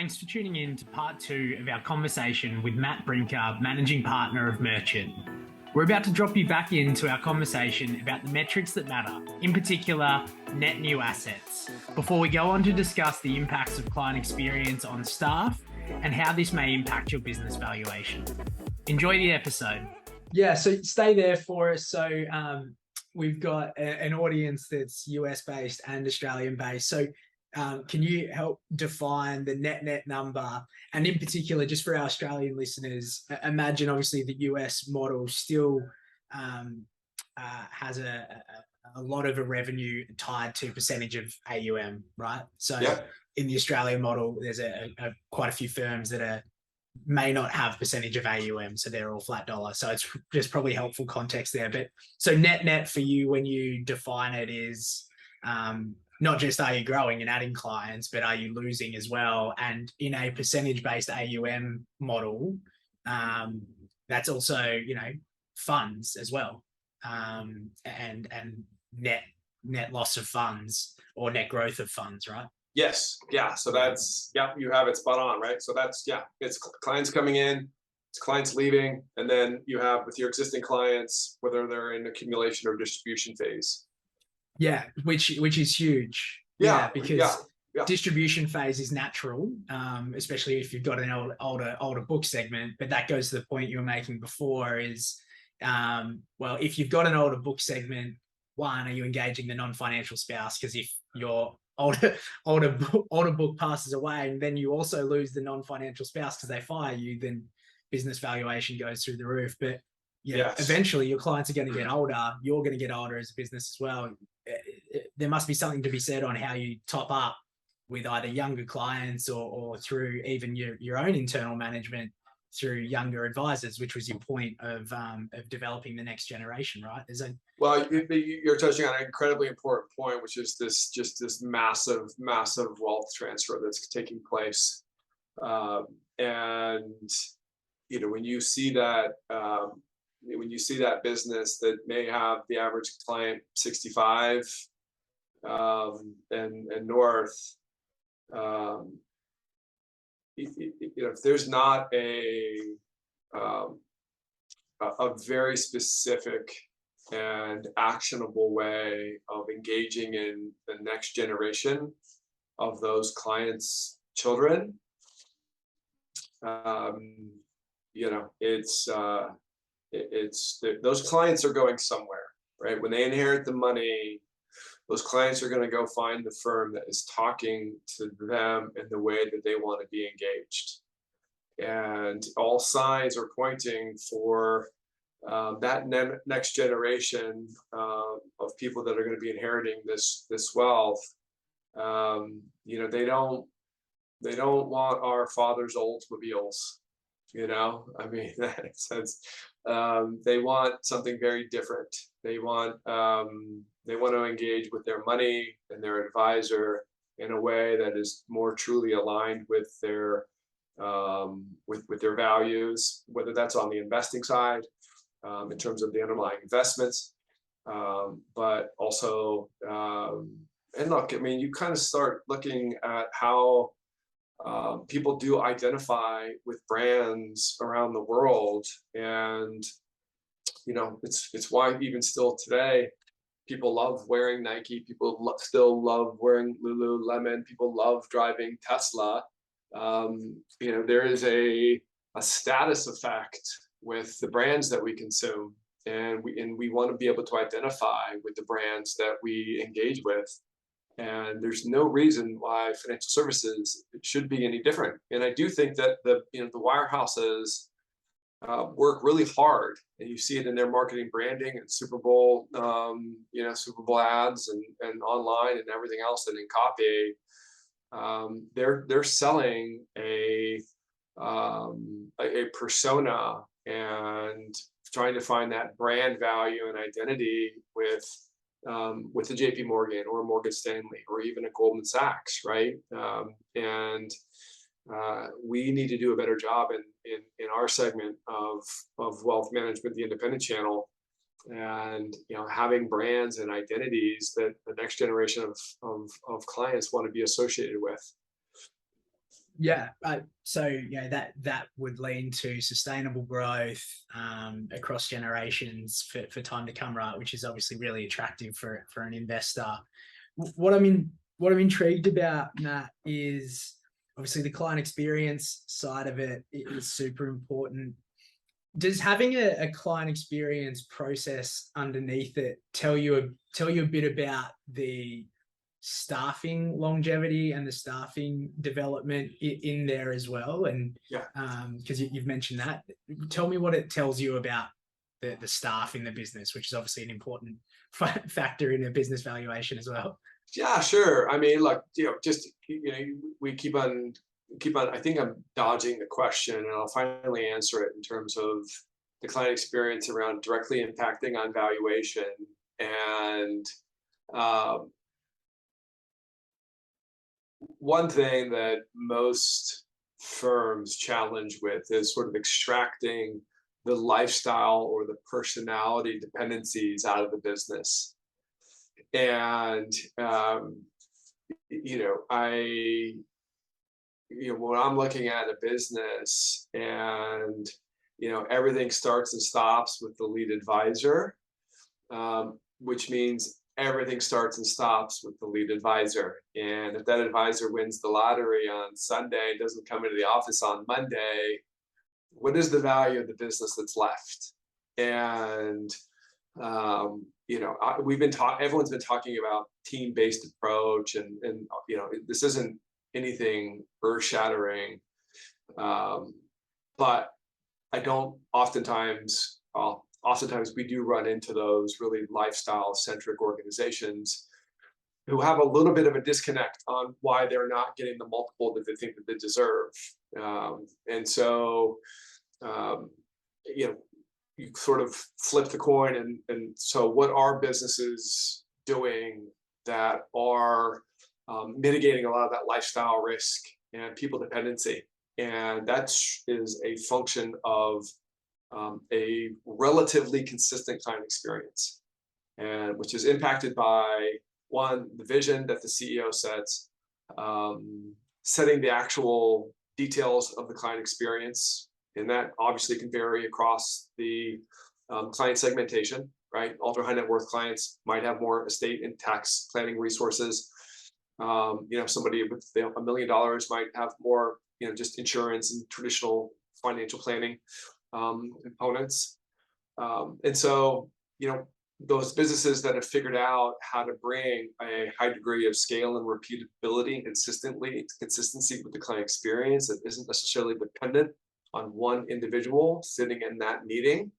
Thanks for tuning in to part 2 of our conversation with Matt Brinker, Managing Partner of Merchant. We're about to drop you back into our conversation about the metrics that matter, in particular, net new assets, before we go on to discuss the impacts of client experience on staff and how this may impact your business valuation. Enjoy the episode. Yeah, so stay there for us. So we've got an audience that's US-based and Australian-based. So can you help define the net number? And in particular, just for our Australian listeners, imagine obviously the US model still has a lot of a revenue tied to percentage of AUM, right? So in the Australian model, there's quite a few firms that may not have percentage of AUM, so they're all flat dollar. So it's just probably helpful context there. But so net for you, when you define it, is not just are you growing and adding clients, but are you losing as well? And in a percentage-based AUM model, that's also, funds as well, and net loss of funds or net growth of funds, right? Yes. Yeah. So that's, you have it spot on, right? So that's, it's clients coming in, it's clients leaving, and then you have with your existing clients, whether they're in accumulation or distribution phase. Yeah, which is huge. Because distribution phase is natural, especially if you've got an older book segment. But that goes to the point you were making before is, well, if you've got an older book segment, one, are you engaging the non-financial spouse? Because if your older book passes away, and then you also lose the non-financial spouse because they fire you, then business valuation goes through the roof. But eventually your clients are going to get older. You're going to get older as a business as well. There must be something to be said on how you top up with either younger clients or through even your own internal management through younger advisors, which was your point of developing the next generation, right? Well, you're touching on an incredibly important point, which is this massive wealth transfer that's taking place. And when you see that business that may have the average client 65 and north, if there's not a very specific and actionable way of engaging in the next generation of those clients' children, those clients are going somewhere, right? When they inherit the money, those clients are going to go find the firm that is talking to them in the way that they want to be engaged. And all signs are pointing for that next generation of people that are going to be inheriting this wealth. They don't want our father's Oldsmobiles. I mean, that sense. They want something very different. They want to engage with their money and their advisor in a way that is more truly aligned with their values, whether that's on the investing side, in terms of the underlying investments, but also, and look, I mean, you kind of start looking at how people do identify with brands around the world, and it's why even still today people love wearing Nike, people still love wearing Lululemon, people love driving Tesla. There is a status effect with the brands that we consume, and we want to be able to identify with the brands that we engage with. And there's no reason why financial services should be any different. And I do think that the wirehouses work really hard, and you see it in their marketing, branding, and Super Bowl, Super Bowl ads and online and everything else, and in copy. They're selling a persona and trying to find that brand value and identity with a JP Morgan or a Morgan Stanley or even a Goldman Sachs, right? We need to do a better job in our segment of wealth management, the independent channel, and having brands and identities that the next generation of clients want to be associated with. Yeah. So, that would lead to sustainable growth across generations for time to come, right? Which is obviously really attractive for an investor. What I'm intrigued about, Matt, is obviously the client experience side of it is super important. Does having a client experience process underneath it tell you a bit about the staffing longevity and the staffing development in there as well? And because you've mentioned that, tell me what it tells you about the staff in the business, which is obviously an important factor in a business valuation as well. Yeah, sure. I mean, look, we keep on. I think I'm dodging the question, and I'll finally answer it in terms of the client experience around directly impacting on valuation. And one thing that most firms challenge with is sort of extracting the lifestyle or the personality dependencies out of the business. And when I'm looking at a business and everything starts and stops with the lead advisor, which means everything starts and stops with the lead advisor. And if that advisor wins the lottery on Sunday, doesn't come into the office on Monday, what is the value of the business that's left? And everyone's been talking about team-based approach, and this isn't anything earth-shattering, but I don't oftentimes we do run into those really lifestyle-centric organizations who have a little bit of a disconnect on why they're not getting the multiple that they think that they deserve. And so, you sort of flip the coin, and so what are businesses doing that are mitigating a lot of that lifestyle risk and people dependency? And that is a function of a relatively consistent client experience, and which is impacted by, one, the vision that the CEO sets, setting the actual details of the client experience, and that obviously can vary across the client segmentation, right? Ultra high net worth clients might have more estate and tax planning resources. Somebody with $1 million might have more, just insurance and traditional financial planning components. And so, those businesses that have figured out how to bring a high degree of scale and repeatability and consistency with the client experience that isn't necessarily dependent on one individual sitting in that meeting,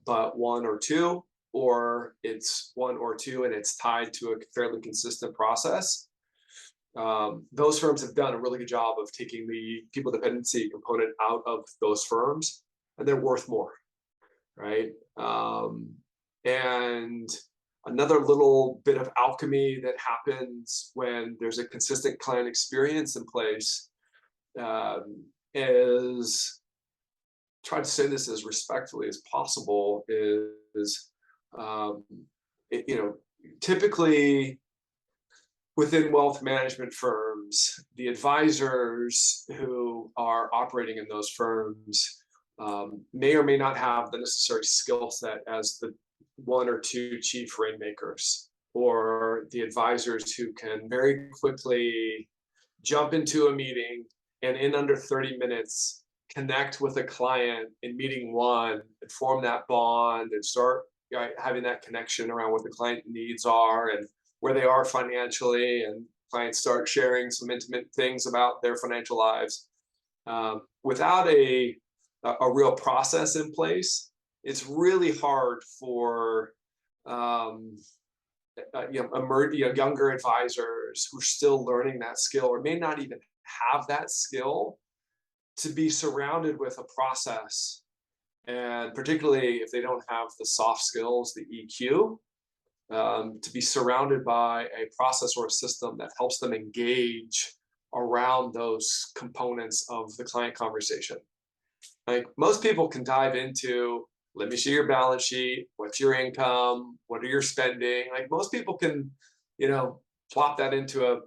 but one or two, or it's one or two and it's tied to a fairly consistent process. Those firms have done a really good job of taking the people dependency component out of those firms, and they're worth more, right? And another little bit of alchemy that happens when there's a consistent client experience in place is, try to say this as respectfully as possible, is typically within wealth management firms, the advisors who are operating in those firms may or may not have the necessary skill set as the one or two chief rainmakers, or the advisors who can very quickly jump into a meeting and in under 30 minutes connect with a client in meeting one and form that bond and start having that connection around what the client needs are and where they are financially, and clients start sharing some intimate things about their financial lives. Without a real process in place, it's really hard for younger advisors who are still learning that skill or may not even have that skill to be surrounded with a process, and particularly if they don't have the soft skills, the EQ, to be surrounded by a process or a system that helps them engage around those components of the client conversation. Like, most people can dive into, let me see your balance sheet, what's your income, what are your spending? Like, most people can, plop that into a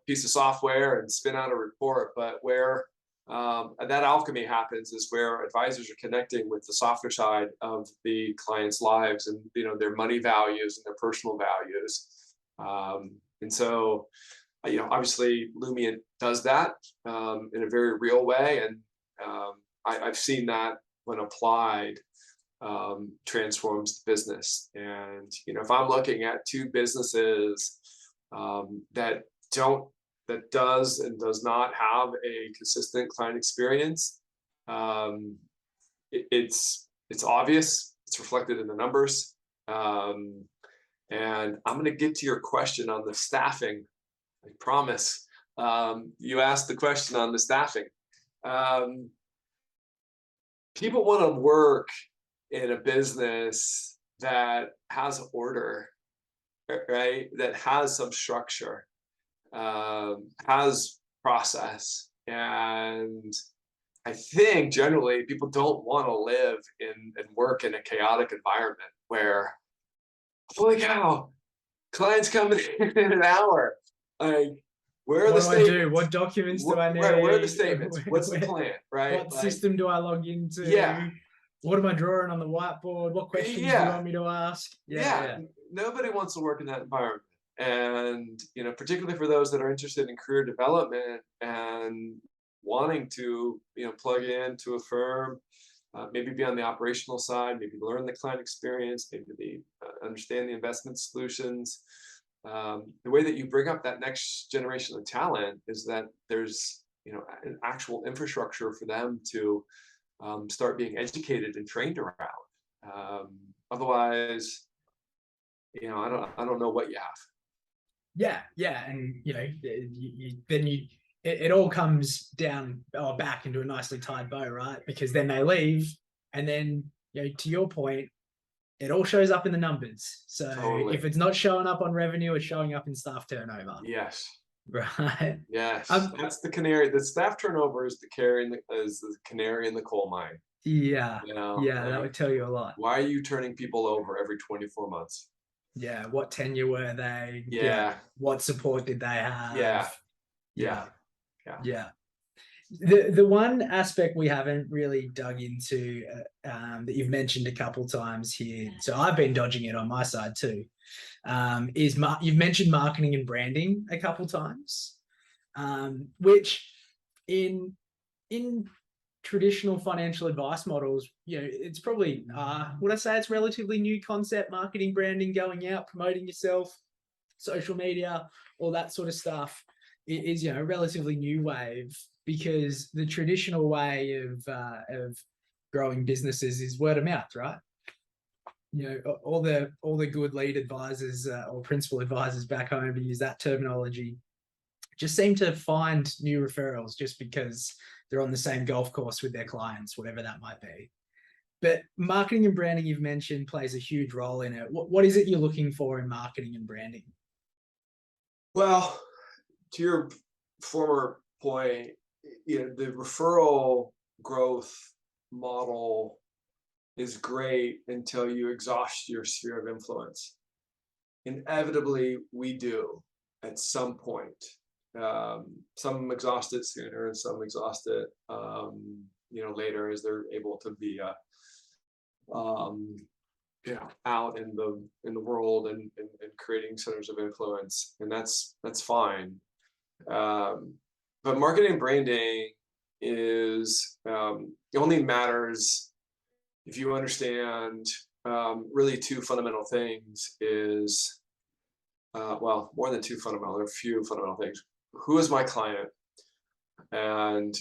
piece of software and spin out a report. But where that alchemy happens is where advisors are connecting with the softer side of the client's lives, and their money values and their personal values. And so, obviously Lumiant does that in a very real way, and I've seen that when applied transforms the business. And if I'm looking at two businesses that does and does not have a consistent client experience, it's obvious, it's reflected in the numbers. And I'm going to get to your question on the staffing. I promise. You asked the question on the staffing. People want to work in a business that has order, right? That has some structure, has process. And I think generally people don't want to live and work in a chaotic environment where, holy cow, clients coming in an hour. Like, where are the statements? What do I do? What documents do I need? Right, where are the statements? What's the plan, right? What system do I log into? Yeah. What am I drawing on the whiteboard? What questions do you want me to ask? Yeah. Nobody wants to work in that environment. And, particularly for those that are interested in career development and wanting to, plug into a firm, maybe be on the operational side, maybe learn the client experience, maybe understand the investment solutions. The way that you bring up that next generation of talent is that there's, an actual infrastructure for them to start being educated and trained around. Otherwise, I don't know what you have. Yeah, and it all comes down or back into a nicely tied bow, right? Because then they leave, and then to your point, it all shows up in the numbers. So totally. If it's not showing up on revenue, it's showing up in staff turnover. Yes. Right. Yes. That's the canary. The staff turnover is the canary in the coal mine. Yeah. That would tell you a lot. Why are you turning people over every 24 months? Yeah. What tenure were they? Yeah. What support did they have? Yeah. The one aspect we haven't really dug into that you've mentioned a couple times here, so I've been dodging it on my side too, is you've mentioned marketing and branding a couple times, which in traditional financial advice models, it's probably, would I say it's relatively new concept, marketing, branding, going out, promoting yourself, social media, all that sort of stuff is, a relatively new wave, because the traditional way of growing businesses is word of mouth, right? All the good lead advisors or principal advisors back home, to use that terminology, just seem to find new referrals just because they're on the same golf course with their clients, whatever that might be. But marketing and branding, you've mentioned, plays a huge role in it. What is it you're looking for in marketing and branding? Well, to your former point, the referral growth model is great until you exhaust your sphere of influence. Inevitably, we do at some point. Some exhaust it sooner, and some exhaust it, later, as they're able to be, out in the world and creating centers of influence, and that's fine. But marketing and branding is only matters if you understand really two fundamental things. Is more than two fundamental. There are a few fundamental things. Who is my client, and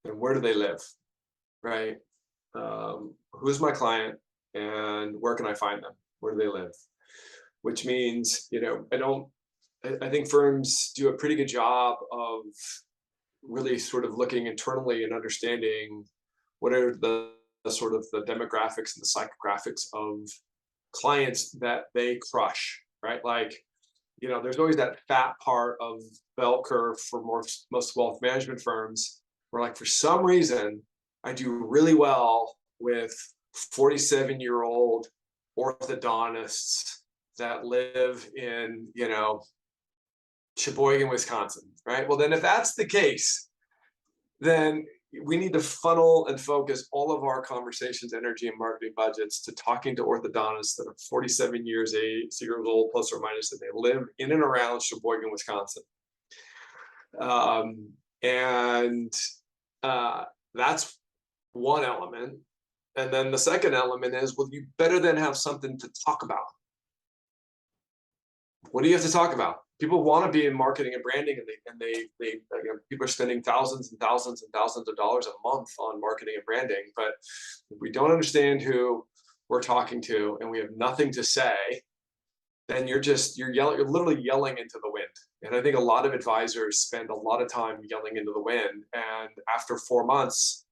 where do they live, right? Who's my client, and where can I find them? Where do they live? Which means, I think firms do a pretty good job of really sort of looking internally and understanding what are the sort of the demographics and the psychographics of clients that they crush, right? Like, there's always that fat part of bell curve for most wealth management firms where, like, for some reason, I do really well with 47-year-old orthodontists that live in, Sheboygan, Wisconsin, right? Well, then if that's the case, then we need to funnel and focus all of our conversations, energy, and marketing budgets to talking to orthodontists that are 47 years old, plus or minus, that they live in and around Sheboygan, Wisconsin. And that's one element. And then the second element is, well, you better then have something to talk about. What do you have to talk about? People want to be in marketing and branding, and people are spending thousands and thousands and thousands of dollars a month on marketing and branding. But if we don't understand who we're talking to and we have nothing to say, then you're literally yelling into the wind. And I think a lot of advisors spend a lot of time yelling into the wind. And after 4 months,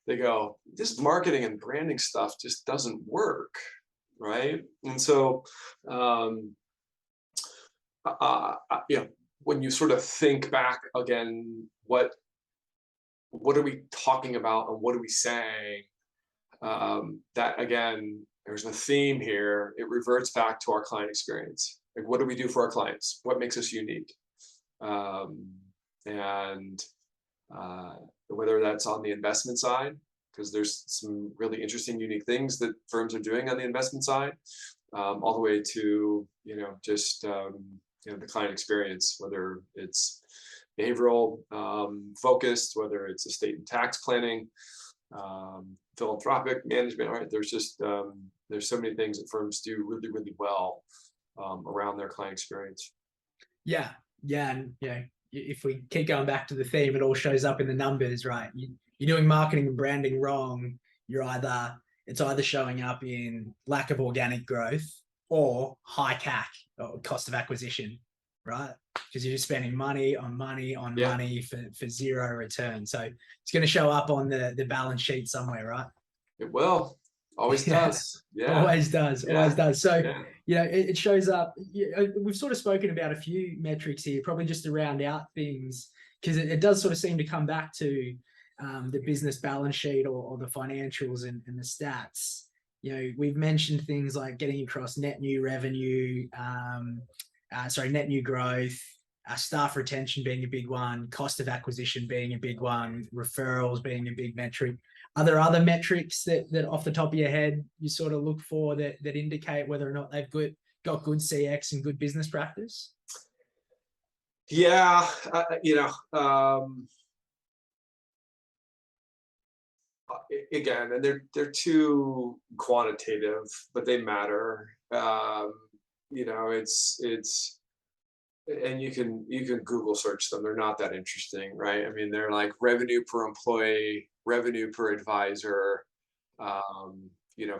they go, this marketing and branding stuff just doesn't work, right? And so, when you sort of think back again, what are we talking about and what are we saying? That again, there's a theme here. It reverts back to our client experience. Like, what do we do for our clients? What makes us unique? Whether that's on the investment side, because there's some really interesting, unique things that firms are doing on the investment side, all the way to, the client experience, whether it's behavioral focused, whether it's estate and tax planning, philanthropic management, right? There's just, there's so many things that firms do really, really well around their client experience. Yeah. And if we keep going back to the theme, it all shows up in the numbers, right? You're doing marketing and branding wrong. It's either showing up in lack of organic growth or high CAC, or cost of acquisition, right? Because you're just spending money on money for zero return. So it's going to show up on the balance sheet somewhere, right? It will. Always does. Yeah. Always does. So, it shows up. We've sort of spoken about a few metrics here, probably just to round out things, because it does sort of seem to come back to the business balance sheet or the financials and the stats. We've mentioned things like getting across net new revenue, net new growth, staff retention being a big one, cost of acquisition being a big one, referrals being a big metric. Are there other metrics that off the top of your head you sort of look for that indicate whether or not they've got good CX and good business practice? Yeah, again, and they're too quantitative, but they matter. It's and you can Google search them. They're not that interesting, right? I mean, they're like revenue per employee, revenue per advisor,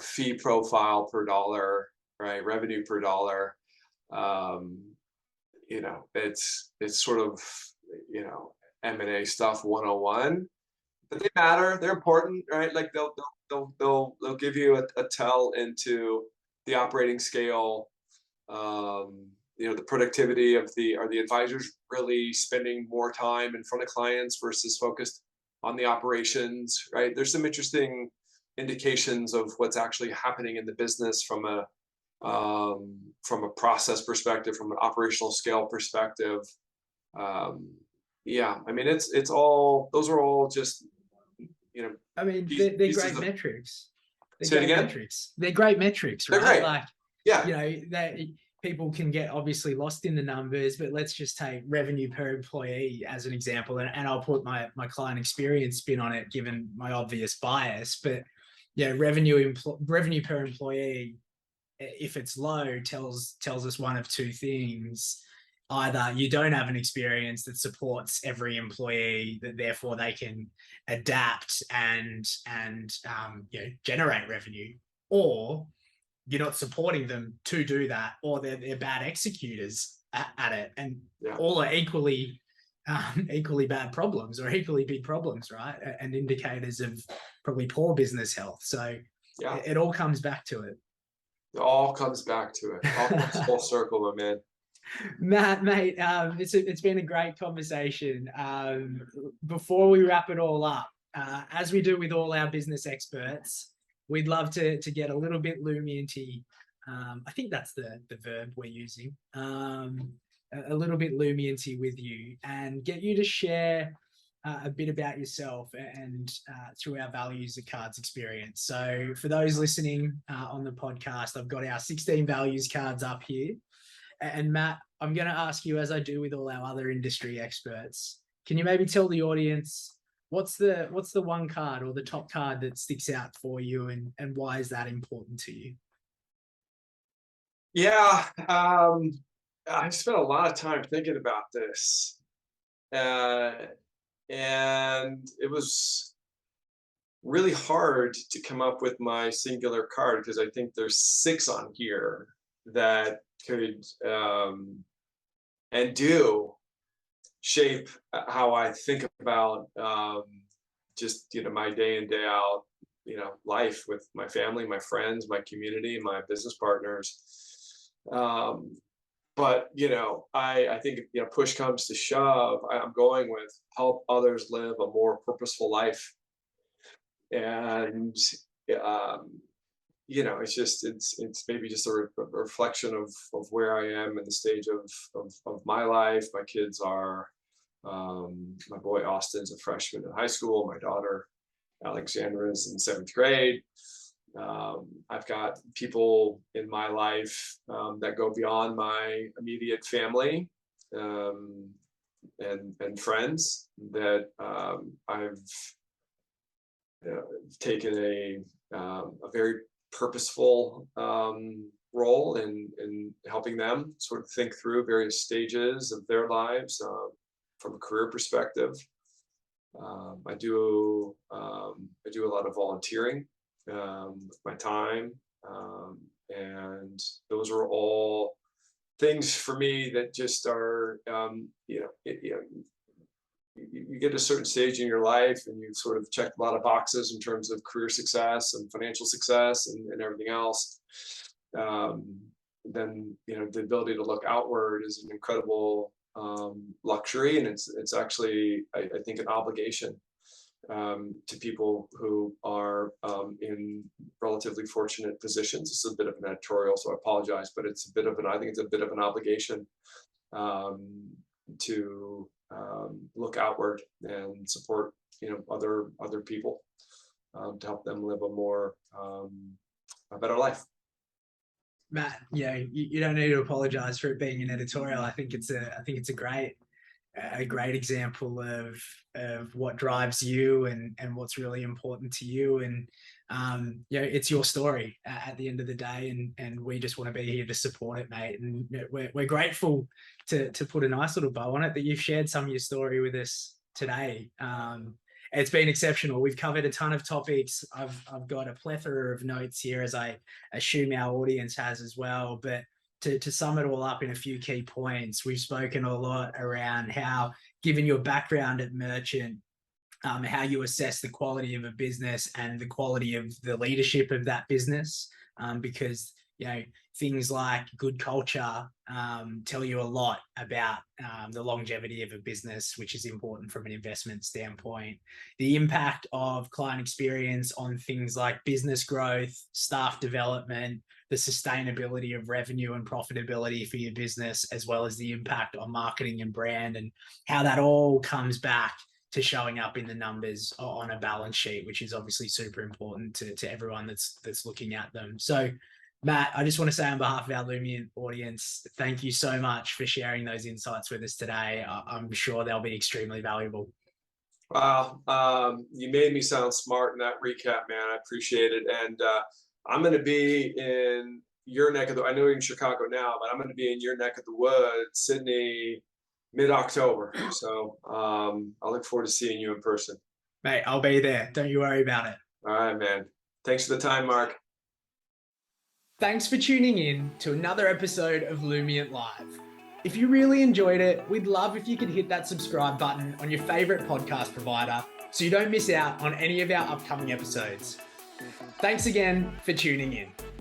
fee profile per dollar, right? Revenue per dollar. It's sort of, M&A stuff 101, but they matter. They're important, right? Like they'll give you a tell into the operating scale. The productivity are the advisors really spending more time in front of clients versus focused on the operations, right? There's some interesting indications of what's actually happening in the business from a process perspective, from an operational scale perspective. I mean, it's all, those are all just, I mean, they're great metrics. Say it again? They're great metrics, right? They're great. Like, yeah. People can get obviously lost in the numbers, but let's just take revenue per employee as an example. And I'll put my client experience spin on it, given my obvious bias. But revenue per employee, if it's low, tells us one of two things. Either you don't have an experience that supports every employee, that therefore they can adapt and generate revenue, or you're not supporting them to do that, or they're bad executors at it, and all are equally bad problems, or equally big problems, right? And indicators of probably poor business health. So it all comes back to it. It all comes back to it. All comes full circle, my man. Matt, mate, it's been a great conversation. Before we wrap it all up, as we do with all our business experts, we'd love to get a little bit Lumianty I think that's the verb we're using, a little bit Lumiancy with you and get you to share a bit about yourself and through our values of cards experience. So for those listening on the podcast, I've got our 16 values cards up here. And Matt, I'm going to ask you, as I do with all our other industry experts, can you maybe tell the audience what's the one card or the top card that sticks out for you, and why is that important to you? Yeah, I spent a lot of time thinking about this, and it was really hard to come up with my singular card because I think there's 6 on here that could and do shape how I think about just my day in, day out life with my family, my friends, my community, my business partners. But I think if push comes to shove, I'm going with help others live a more purposeful life. And it's maybe just a reflection of where I am in the stage of my life. My kids are my boy Austin's a freshman in high school. My daughter Alexandra is in 7th grade. I've got people in my life that go beyond my immediate family and friends that I've taken a very purposeful role in helping them sort of think through various stages of their lives from a career perspective. I do a lot of volunteering with my time, and those are all things for me that just are you get to a certain stage in your life and you sort of check a lot of boxes in terms of career success and financial success and everything else. Then the ability to look outward is an incredible luxury, and it's actually I think an obligation to people who are in relatively fortunate positions. It's a bit of an editorial, so I apologize, but I think it's a bit of an obligation to look outward and support other people to help them live a better life. Matt, you don't need to apologize for it being an editorial. I think it's a great example of what drives you and what's really important to you. And it's your story at the end of the day, and we just want to be here to support it, mate. And we're grateful to put a nice little bow on it that you've shared some of your story with us today. It's been exceptional. We've covered a ton of topics. I've got a plethora of notes here, as I assume our audience has as well. But to sum it all up in a few key points, we've spoken a lot around how, given your background at Merchant, how you assess the quality of a business and the quality of the leadership of that business, because things like good culture tell you a lot about the longevity of a business, which is important from an investment standpoint. The impact of client experience on things like business growth, staff development, the sustainability of revenue and profitability for your business, as well as the impact on marketing and brand, and how that all comes back to showing up in the numbers on a balance sheet, which is obviously super important to everyone that's looking at them. So Matt, I just want to say on behalf of our Lumiant audience, thank you so much for sharing those insights with us today. I'm sure they'll be extremely valuable. Wow, you made me sound smart in that recap, man. I appreciate it. And I'm going to be in your neck of the, I know you're in Chicago now, but I'm going to be in your neck of the woods, Sydney, mid-October. So I look forward to seeing you in person. Mate, I'll be there. Don't you worry about it. All right, man. Thanks for the time, Mark. Thanks for tuning in to another episode of Lumiant Live. If you really enjoyed it, we'd love if you could hit that subscribe button on your favorite podcast provider so you don't miss out on any of our upcoming episodes. Thanks again for tuning in.